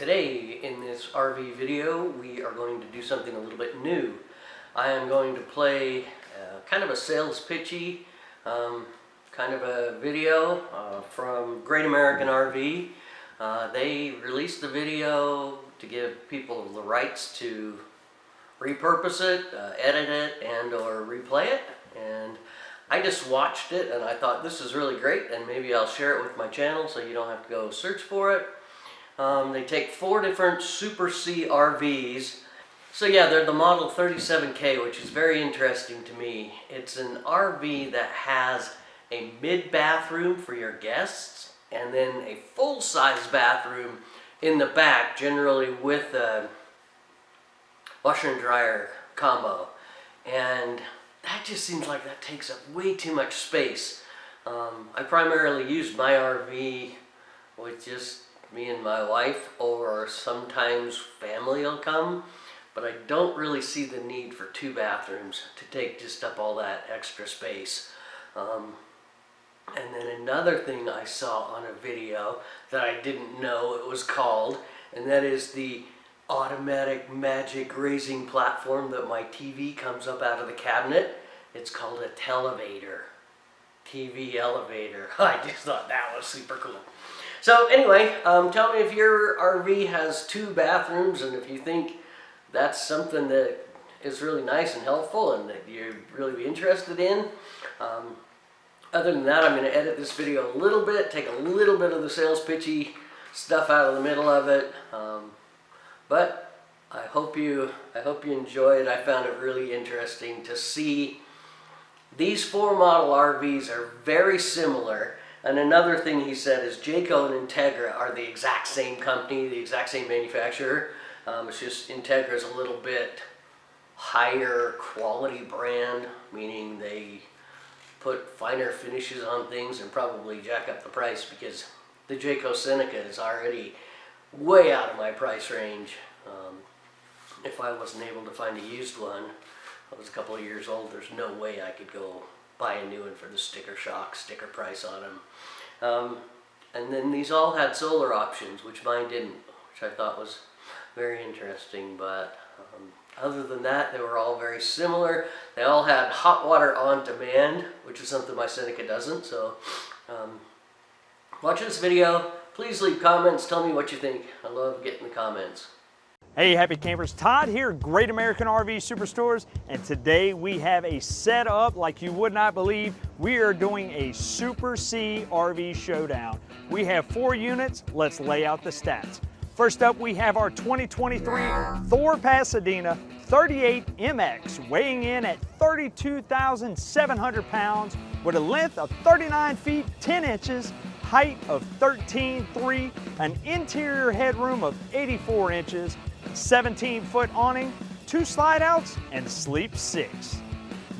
Today in this RV video we are going to do something a little bit new. I am going to play kind of a sales pitchy kind of a video from Great American RV. They released the video to give people the rights to repurpose it, edit it, and or replay it. And I just watched it and I thought this is really great, and maybe I'll share it with my channel so you don't have to go search for it. They take 4 different Super C RVs. So yeah, they're the model 37K, which is very interesting to me. It's an RV that has a mid-bathroom for your guests and then a full-size bathroom in the back, generally with a washer and dryer combo. And that just seems like that takes up way too much space. I primarily use my RV with just me and my wife, or sometimes family will come, but I don't really see the need for 2 bathrooms to take just up all that extra space. And then another thing I saw on a video that I didn't know it was called, and that is the automatic magic raising platform that my TV comes up out of the cabinet. It's called a televator. TV elevator. I just thought that was super cool. So anyway, tell me if your RV has 2 bathrooms and if you think that's something that is really nice and helpful and that you'd really be interested in. Other than that, I'm going to edit this video a little bit, take a little bit of the sales pitchy stuff out of the middle of it. But I hope you enjoy it. I found it really interesting to see these 4 model RVs are very similar. And another thing he said is Jayco and Integra are the exact same company, the exact same manufacturer. It's just Integra's a little bit higher quality brand, meaning they put finer finishes on things and probably jack up the price, because the Jayco Seneca is already way out of my price range. If I wasn't able to find a used one, I was a couple of years old, there's no way I could go buy a new one for the sticker price on them. And then these all had solar options, which mine didn't, which I thought was very interesting. But other than that, they were all very similar. They all had hot water on demand, which is something my Seneca doesn't. So watch this video. Please leave comments. Tell me what you think. I love getting the comments. Hey happy campers, Todd here, Great American RV Superstores, and today we have a setup like you would not believe. We are doing a Super C RV Showdown. We have 4 units. Let's lay out the stats. First up, we have our 2023 Thor Pasadena 38 MX, weighing in at 32,700 pounds with a length of 39 feet 10 inches, height of 13.3, an interior headroom of 84 inches, 17-foot awning, 2 slide outs, and sleep 6.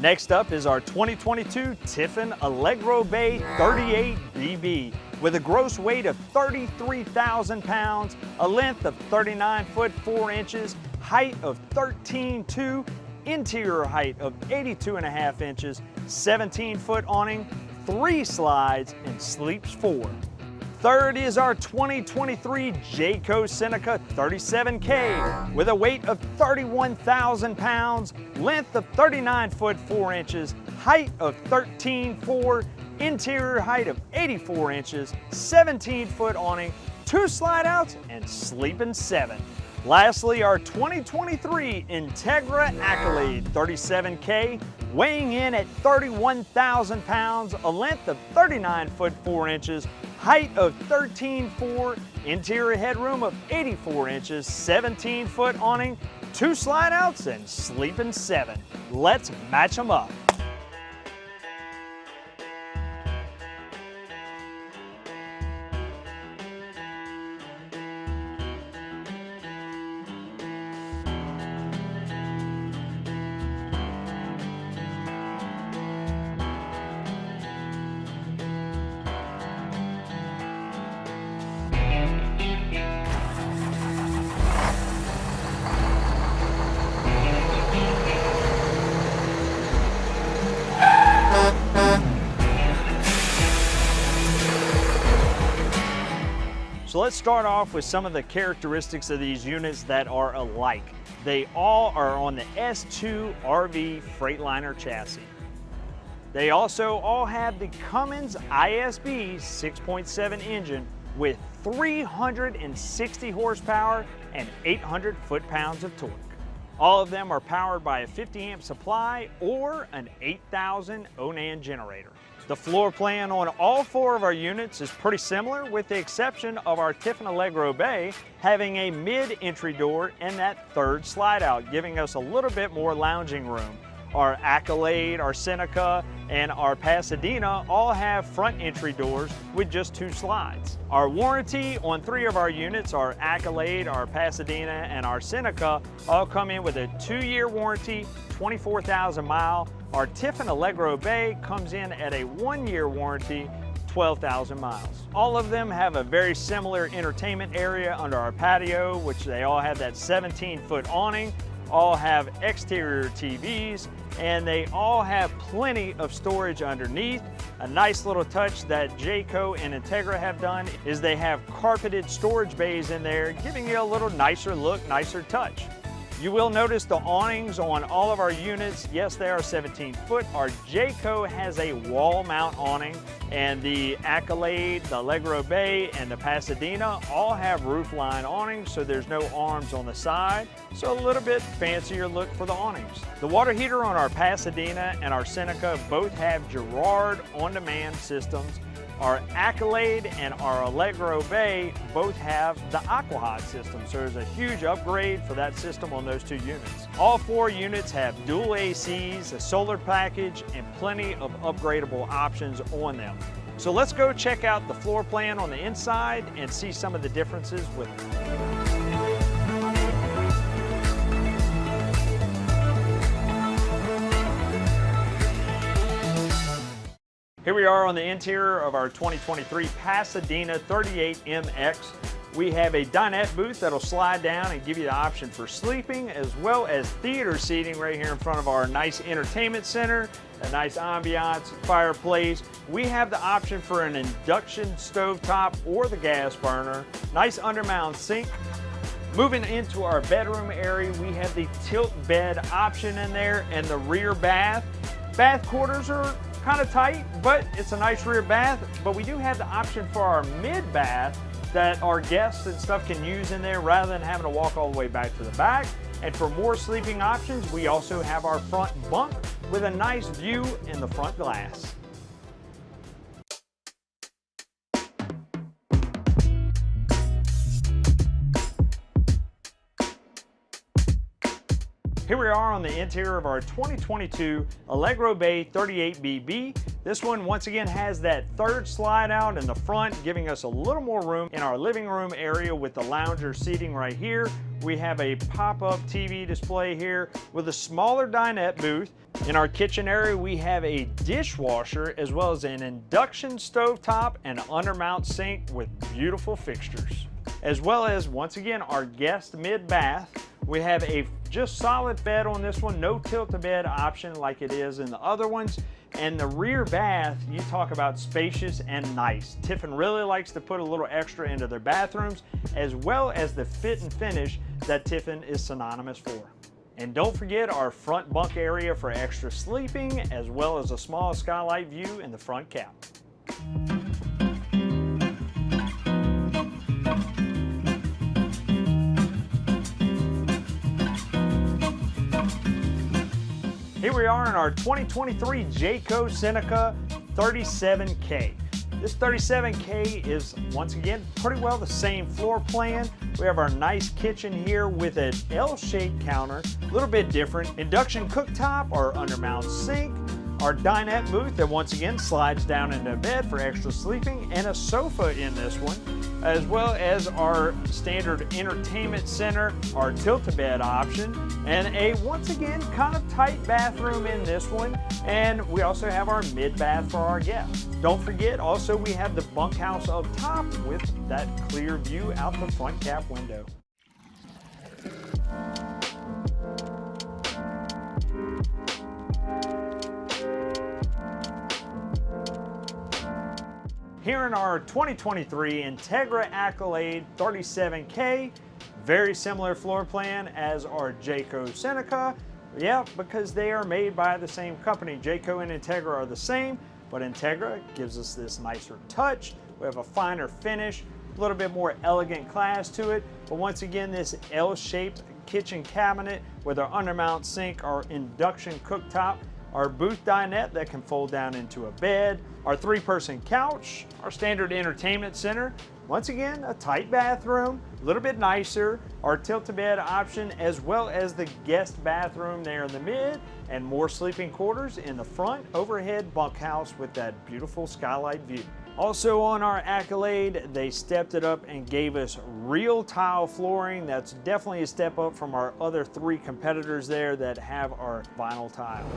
Next up is our 2022 Tiffin Allegro Bay 38 BB with a gross weight of 33,000 pounds, a length of 39 foot 4 inches, height of 13.2, interior height of 82.5 inches, 17-foot awning, 3 slides, and sleeps 4. Third is our 2023 Jayco Seneca 37K with a weight of 31,000 pounds, length of 39 foot 4 inches, height of 13.4, interior height of 84 inches, 17-foot awning, 2 slide outs, and sleeping 7. Lastly, our 2023 Integra Accolade 37K, weighing in at 31,000 pounds, a length of 39 foot 4 inches, height of 13.4, interior headroom of 84 inches, 17-foot awning, 2 slide outs, and sleeping 7. Let's match them up. let's start off with some of the characteristics of these units that are alike. They all are on the S2 RV Freightliner chassis. They also all have the Cummins ISB 6.7 engine with 360 horsepower and 800 foot-pounds of torque. All of them are powered by a 50 amp supply or an 8,000 Onan generator. The floor plan on all 4 of our units is pretty similar, with the exception of our Tiffin Allegro Bay having a mid-entry door and that 3rd slide out, giving us a little bit more lounging room. Our Accolade, our Seneca, and our Pasadena all have front entry doors with just 2 slides. Our warranty on 3 of our units, our Accolade, our Pasadena, and our Seneca, all come in with a 2-year warranty, 24,000 mile. Our Tiffin Allegro Bay comes in at a 1-year warranty, 12,000 miles. All of them have a very similar entertainment area under our patio, which they all have that 17-foot awning, all have exterior TVs, and they all have plenty of storage underneath. A nice little touch that Jayco and Integra have done is they have carpeted storage bays in there, giving you a little nicer look, nicer touch. You will notice the awnings on all of our units. Yes, they are 17 foot. Our Jayco has a wall mount awning, and the Accolade, the Allegro Bay, and the Pasadena all have roof line awnings, so there's no arms on the side. So a little bit fancier look for the awnings. The water heater on our Pasadena and our Seneca both have Girard on-demand systems. Our Accolade and our Allegro Bay both have the AquaHot system, so there's a huge upgrade for that system on those 2 units. All 4 units have dual ACs, a solar package, and plenty of upgradable options on them. So let's go check out the floor plan on the inside and see some of the differences with them. Here we are on the interior of our 2023 Pasadena 38MX. We have a dinette booth that'll slide down and give you the option for sleeping, as well as theater seating right here in front of our nice entertainment center, a nice ambiance, fireplace. We have the option for an induction stovetop or the gas burner, nice undermount sink. Moving into our bedroom area, we have the tilt bed option in there and the rear bath. Bath quarters are kind of tight, but it's a nice rear bath. But we do have the option for our mid bath that our guests and stuff can use in there rather than having to walk all the way back to the back. And for more sleeping options, we also have our front bunk with a nice view in the front glass. Here we are on the interior of our 2022 Allegro Bay 38BB. This one once again has that 3rd slide out in the front, giving us a little more room in our living room area with the lounger seating right here. We have a pop-up TV display here with a smaller dinette booth. In our kitchen area, we have a dishwasher as well as an induction stovetop and undermount sink with beautiful fixtures. As well as, once again, our guest mid-bath. We have a just solid bed on this one, no tilt-to-bed option like it is in the other ones. And the rear bath, you talk about spacious and nice. Tiffin really likes to put a little extra into their bathrooms, as well as the fit and finish that Tiffin is synonymous for. And don't forget our front bunk area for extra sleeping, as well as a small skylight view in the front cab. Here we are in our 2023 Jayco Seneca 37K. This 37K is, once again, pretty well the same floor plan. We have our nice kitchen here with an L-shaped counter, a little bit different. Induction cooktop, our undermount sink, our dinette booth that once again slides down into a bed for extra sleeping, and a sofa in this one, as well as our standard entertainment center, our tilt-a-bed option, and a, once again, kind of tight bathroom in this one. And we also have our mid-bath for our guests. Don't forget, also we have the bunkhouse up top with that clear view out the front cab window. Here in our 2023 Integra Accolade 37K, very similar floor plan as our Jayco Seneca. Yeah, because they are made by the same company. Jayco and Integra are the same, but Integra gives us this nicer touch. We have a finer finish, a little bit more elegant class to it. But once again, this L-shaped kitchen cabinet with our undermount sink, our induction cooktop, our booth dinette that can fold down into a bed, our 3-person couch, our standard entertainment center. Once again, a tight bathroom, a little bit nicer, our tilt-a-bed option, as well as the guest bathroom there in the mid, and more sleeping quarters in the front overhead bunkhouse with that beautiful skylight view. Also on our Accolade, they stepped it up and gave us real tile flooring. That's definitely a step up from our other 3 competitors there that have our vinyl tile.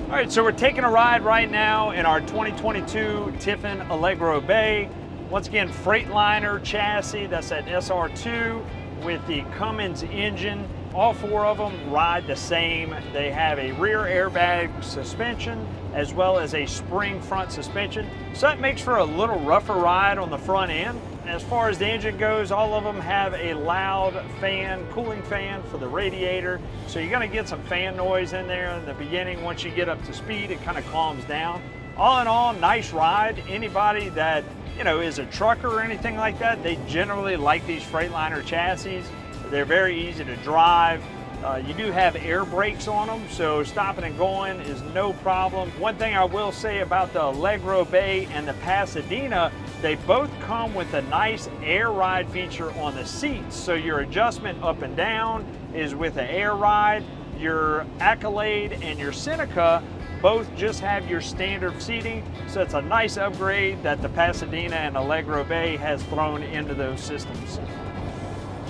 All right, so we're taking a ride right now in our 2022 Tiffin Allegro Bay. Once again, Freightliner chassis, that's that SR2 with the Cummins engine. All 4 of them ride the same. They have a rear airbag suspension as well as a spring front suspension. So that makes for a little rougher ride on the front end. As far as the engine goes, all of them have a loud fan, cooling fan for the radiator. So you're gonna get some fan noise in there in the beginning. Once you get up to speed, it kind of calms down. All in all, nice ride. Anybody that is a trucker or anything like that, they generally like these Freightliner chassis. They're very easy to drive. You do have air brakes on them, so stopping and going is no problem. One thing I will say about the Allegro Bay and the Pasadena, they both come with a nice air ride feature on the seats. So your adjustment up and down is with an air ride. Your Accolade and your Seneca both just have your standard seating, so it's a nice upgrade that the Pasadena and Allegro Bay has thrown into those systems.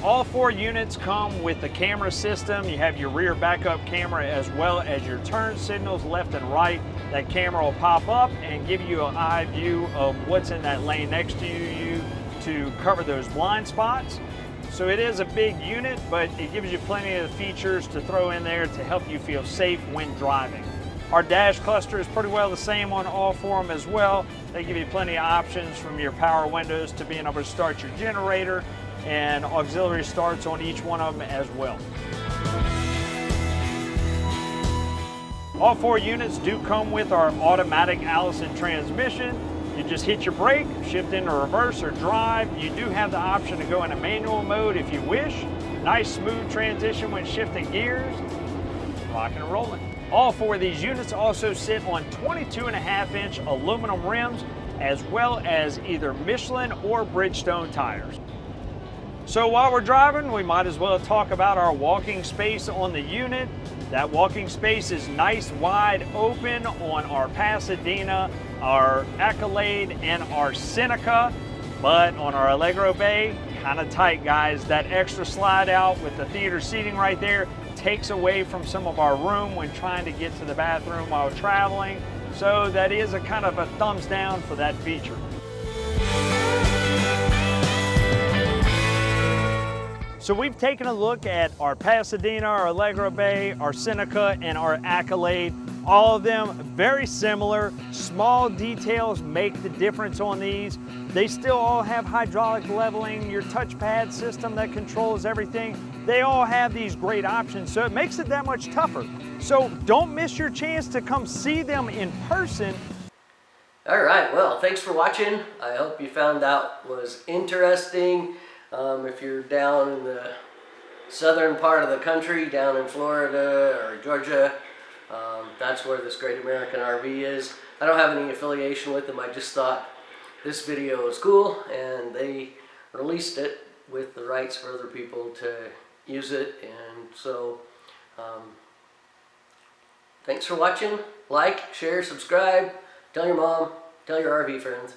All 4 units come with the camera system. You have your rear backup camera as well as your turn signals left and right. That camera will pop up and give you an eye view of what's in that lane next to you to cover those blind spots. So it is a big unit, but it gives you plenty of features to throw in there to help you feel safe when driving. Our dash cluster is pretty well the same on all 4 of them as well. They give you plenty of options from your power windows to being able to start your generator, and auxiliary starts on each one of them as well. All 4 units do come with our automatic Allison transmission. You just hit your brake, shift into reverse or drive. You do have the option to go into manual mode if you wish. Nice smooth transition when shifting gears. Rocking and rolling. All 4 of these units also sit on 22.5-inch aluminum rims, as well as either Michelin or Bridgestone tires. So while we're driving, we might as well talk about our walking space on the unit. That walking space is nice, wide open on our Pasadena, our Accolade, and our Seneca. But on our Allegro Bay, kind of tight, guys. That extra slide out with the theater seating right there takes away from some of our room when trying to get to the bathroom while traveling. So that is a kind of a thumbs down for that feature. So we've taken a look at our Pasadena, our Allegro Bay, our Seneca, and our Accolade. All of them very similar. Small details make the difference on these. They still all have hydraulic leveling, your touchpad system that controls everything. They all have these great options, so it makes it that much tougher. So don't miss your chance to come see them in person. All right, well, thanks for watching. I hope you found that was interesting. If you're down in the southern part of the country, down in Florida or Georgia, that's where this Great American RV is. I don't have any affiliation with them. I just thought this video was cool, and they released it with the rights for other people to use it. And so thanks for watching. Like, share, subscribe, tell your mom, tell your RV friends.